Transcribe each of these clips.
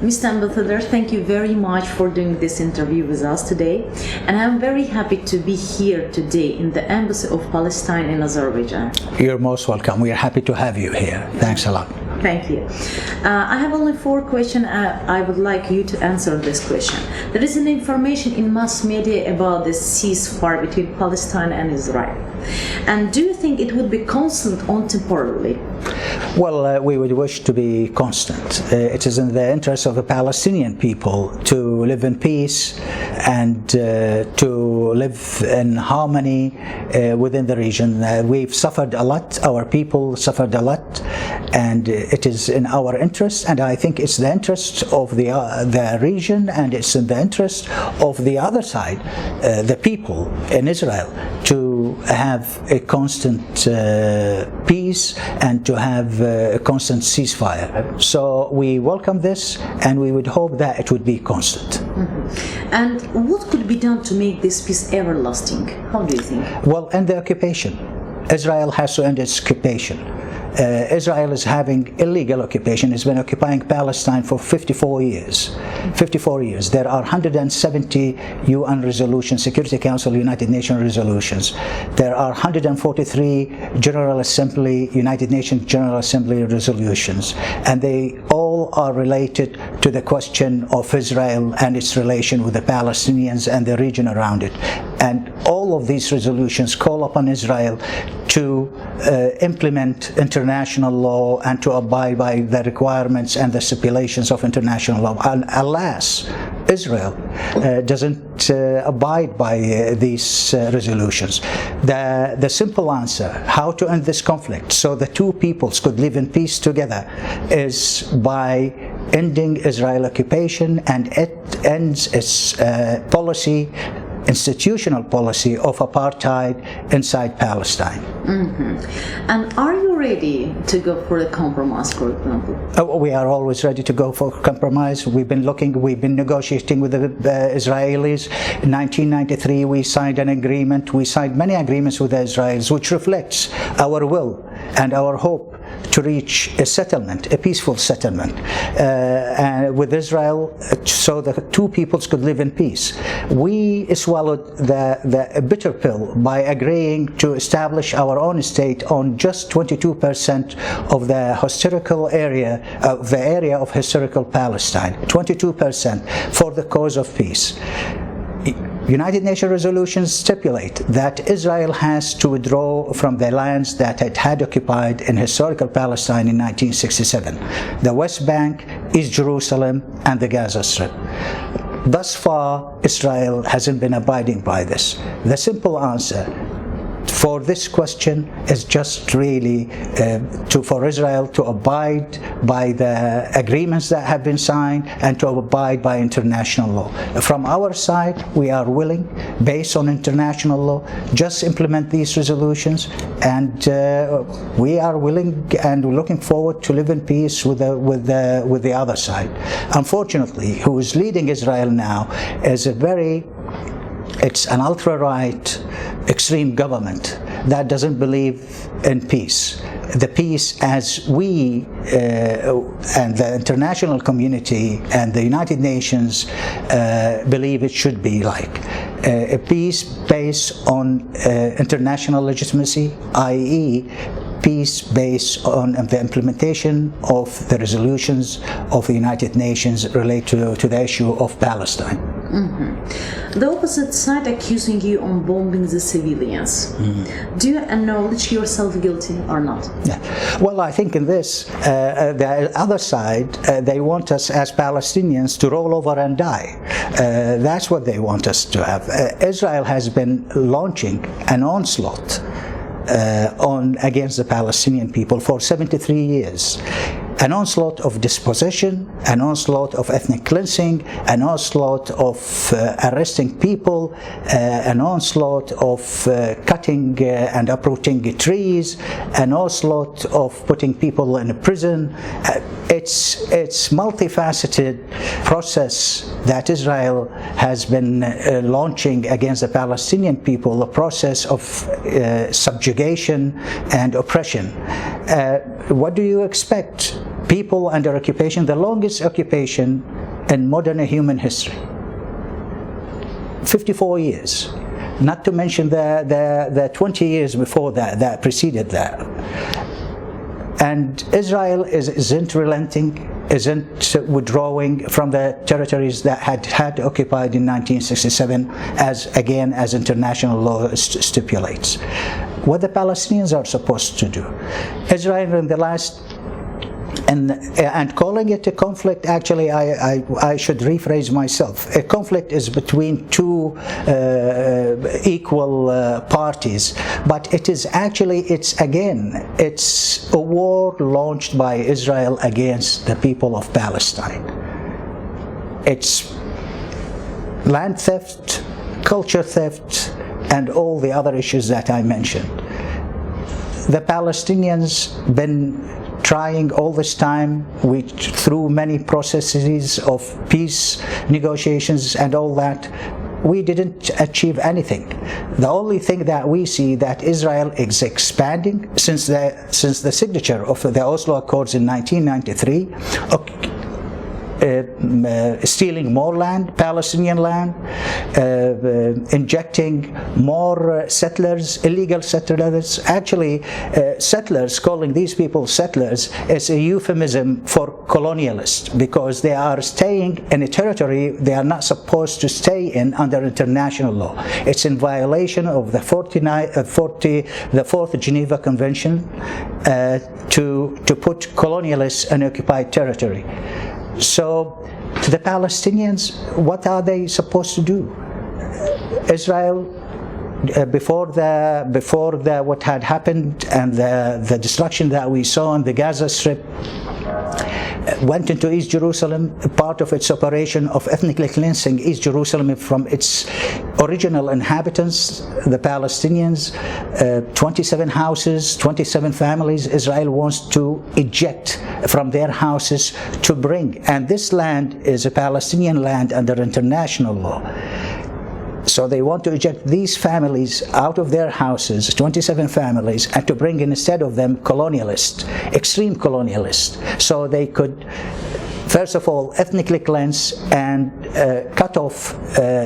Mr. Ambassador, thank you very much for doing this interview with us today. And I'm very happy to be here today in the Embassy of Palestine in Azerbaijan. You're most welcome. We are happy to have you here. Thanks a lot. Thank you. I have only 4 questions. I would like you to answer this question. There is an information in mass media about the ceasefire between Palestine and Israel. And do you think it would be constant or temporarily? Well, we would wish to be constant. It is in the interest of the Palestinian people to live in peace and to live in harmony within the region. We've suffered a lot, our people suffered a lot, and it is in our interest, and I think it's the interest of the region, and it's in the interest of the other side, the people in Israel, to have a constant peace and to have a constant ceasefire. So we welcome this, and we would hope that it would be constant. And what could be done to make this peace everlasting? How do you think? Well, end the occupation. Israel has to end its occupation. Israel is having illegal occupation. It's been occupying Palestine for 54 years. 54 years. There are 170 UN resolutions, Security Council, United Nations resolutions. There are 143 General Assembly, United Nations General Assembly resolutions. And they all are related to the question of Israel and its relation with the Palestinians and the region around it. And all of these resolutions call upon Israel to implement international law and to abide by the requirements and the stipulations of international law. And alas, Israel doesn't abide by these resolutions. The simple answer, how to end this conflict so the two peoples could live in peace together, is by ending Israel occupation, and it ends its institutional policy of apartheid inside Palestine. And are you ready to go for a compromise, for example? We are always ready to go for compromise. We've been negotiating with the Israelis. In 1993 we signed an agreement. We signed many agreements with the Israelis, which reflects our will and our hope to reach a settlement, a peaceful settlement with Israel, so the two peoples could live in peace. We swallowed the bitter pill by agreeing to establish our own state on just 22% of the historical area, the area of historical Palestine, 22% for the cause of peace. United Nations resolutions stipulate that Israel has to withdraw from the lands that it had occupied in historical Palestine in 1967, the West Bank, East Jerusalem, and the Gaza Strip. Thus far, Israel hasn't been abiding by this. The simple answer for this question is just really for Israel to abide by the agreements that have been signed and to abide by international law. From our side, we are willing, based on international law, just implement these resolutions, and we are willing and looking forward to live in peace with the other side. Unfortunately, who is leading Israel now is it's an ultra-right extreme government that doesn't believe in peace. The peace as we and the international community and the United Nations believe it should be like. A peace based on international legitimacy, i.e. peace based on the implementation of the resolutions of the United Nations related to the issue of Palestine. The opposite side accusing you on bombing the civilians. Do you acknowledge yourself guilty or not? Yeah. Well, I think in this, the other side, they want us as Palestinians to roll over and die. That's what they want us to have. Israel has been launching an onslaught against the Palestinian people for 73 years. An onslaught of dispossession, an onslaught of ethnic cleansing, an onslaught of arresting people, an onslaught of cutting and uprooting trees, an onslaught of putting people in prison. It's multifaceted process that Israel has been launching against the Palestinian people, a process of subjugation and oppression. What do you expect people under occupation, the longest occupation in modern human history. 54 years. Not to mention the 20 years before that preceded that. And Israel isn't relenting, isn't withdrawing from the territories that had occupied in 1967, as international law stipulates. What the Palestinians are supposed to do. Israel in the last, and calling it a conflict, actually I should rephrase myself. A conflict is between two equal parties, but it is actually, it's a war launched by Israel against the people of Palestine. It's land theft, culture theft, and all the other issues that I mentioned. The Palestinians been trying all this time, through many processes of peace negotiations and all that, we didn't achieve anything. The only thing that we see that Israel is expanding since the signature of the Oslo Accords in 1993, stealing more land, Palestinian land, injecting more settlers, illegal settlers. Actually, settlers, calling these people settlers, is a euphemism for colonialists, because they are staying in a territory they are not supposed to stay in under international law. It's in violation of the 4th Geneva Convention to put colonialists in occupied territory. So the Palestinians, what are they supposed to do? Israel, before what had happened and the destruction that we saw in the Gaza Strip, went into East Jerusalem, part of its operation of ethnically cleansing East Jerusalem from its original inhabitants, the Palestinians. 27 houses, 27 families Israel wants to eject from their houses to bring. And this land is a Palestinian land under international law. So they want to eject these families out of their houses, 27 families, and to bring in instead of them colonialists, extreme colonialists. So they could, first of all, ethnically cleanse and cut off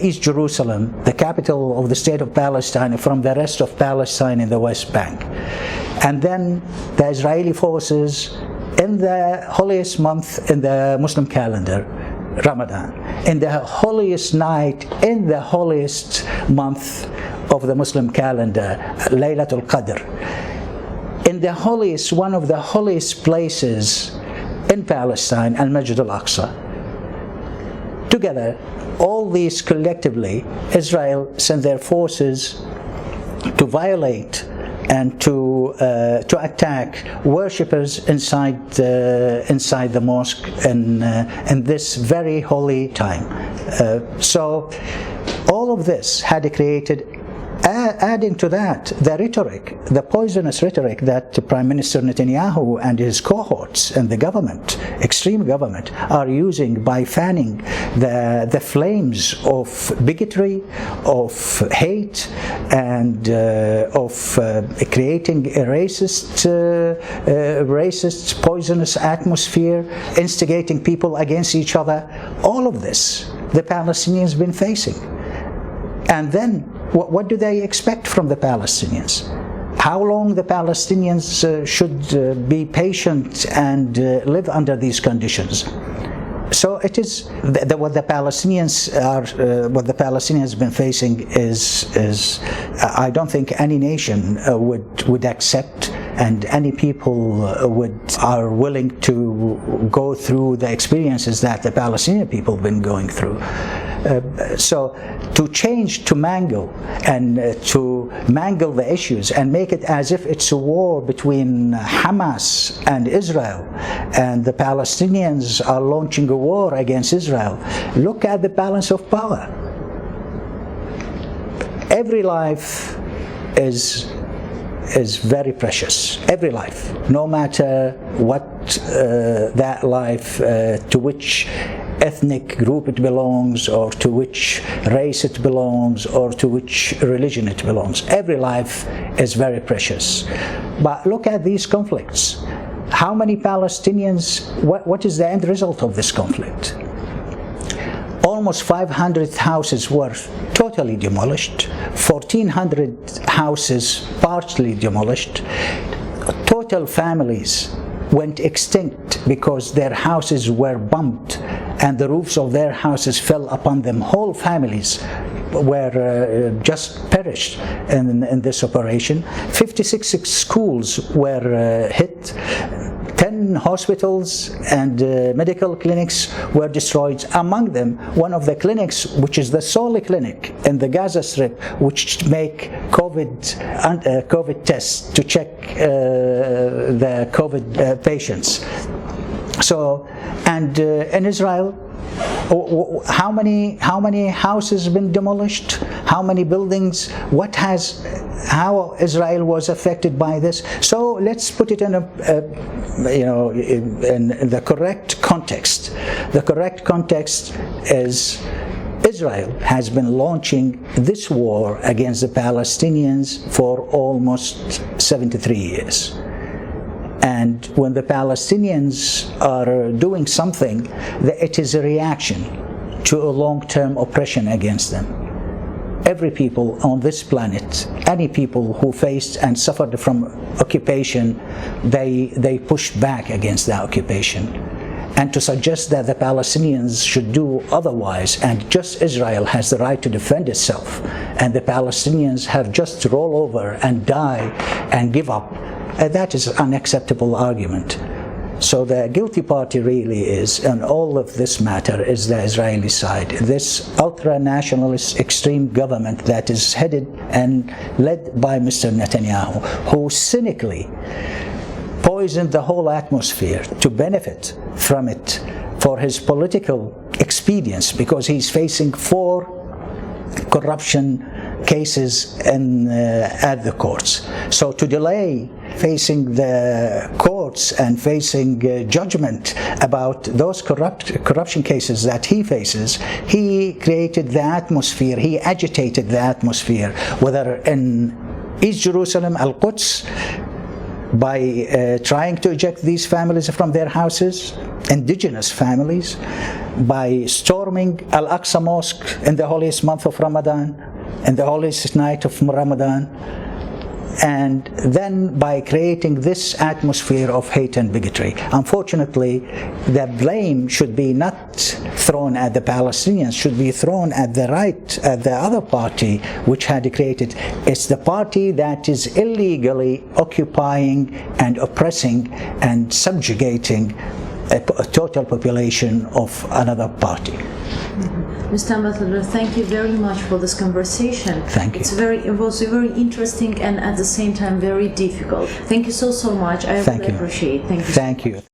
East Jerusalem, the capital of the state of Palestine, from the rest of Palestine in the West Bank. And then the Israeli forces, in the holiest month in the Muslim calendar, Ramadan, in the holiest night, in the holiest month of the Muslim calendar, Laylatul Qadr, in the holiest, one of the holiest places in Palestine, Al-Masjid Al-Aqsa. Together, all these collectively, Israel sent their forces to violate and to attack worshippers inside the mosque in this very holy time. So all of this had created, adding to that, the rhetoric, the poisonous rhetoric that Prime Minister Netanyahu and his cohorts and the government, extreme government, are using by fanning the flames of bigotry, of hate, and of creating a racist, poisonous atmosphere, instigating people against each other. All of this the Palestinians have been facing. And then what do they expect from the Palestinians? How long the Palestinians should be patient and live under these conditions? So it is what the Palestinians have been facing is I don't think any nation would accept, and any people are willing to go through the experiences that the Palestinian people have been going through. So to change, to mangle the issues and make it as if it's a war between Hamas and Israel, and the Palestinians are launching a war against Israel. Look at the balance of power. Every life is very precious. Every life, no matter what that life, to which ethnic group it belongs, or to which race it belongs, or to which religion it belongs. Every life is very precious. But look at these conflicts. how many Palestinians, what is the end result of this conflict? Almost 500 houses were totally demolished, 1,400 houses partially demolished. Total families went extinct because their houses were bombed and the roofs of their houses fell upon them. Whole families were just perished in this operation. 56 schools were hit. 10 hospitals and medical clinics were destroyed. Among them, one of the clinics, which is the sole clinic in the Gaza Strip, which make COVID tests to check the COVID patients. So, and in Israel, how many houses been demolished? How many buildings? How Israel was affected by this? So let's put it in in the correct context. The correct context is Israel has been launching this war against the Palestinians for almost 73 years. And when the Palestinians are doing something, it is a reaction to a long-term oppression against them. Every people on this planet, any people who faced and suffered from occupation, they pushed back against the occupation. And to suggest that the Palestinians should do otherwise, and just Israel has the right to defend itself, and the Palestinians have just to roll over and die and give up, that is an unacceptable argument. So the guilty party really is, and all of this matter, is the Israeli side. This ultra-nationalist extreme government that is headed and led by Mr. Netanyahu, who cynically poisoned the whole atmosphere to benefit from it for his political expedience, because he's facing 4 corruption cases at the courts. So to delay facing the courts and facing judgment about those corruption cases that he faces, he created the atmosphere, he agitated the atmosphere, whether in East Jerusalem, Al-Quds, by trying to eject these families from their houses, indigenous families, by storming Al-Aqsa Mosque in the holiest month of Ramadan, in the holiest night of Ramadan, and then by creating this atmosphere of hate and bigotry. Unfortunately, the blame should be not thrown at the Palestinians, should be thrown at the other party which had created. It's the party that is illegally occupying and oppressing and subjugating a total population of another party. Mr. Ambassador, thank you very much for this conversation. Thank you. It was very interesting and at the same time very difficult. Thank you so much. I really appreciate it. Thank you. Thank you.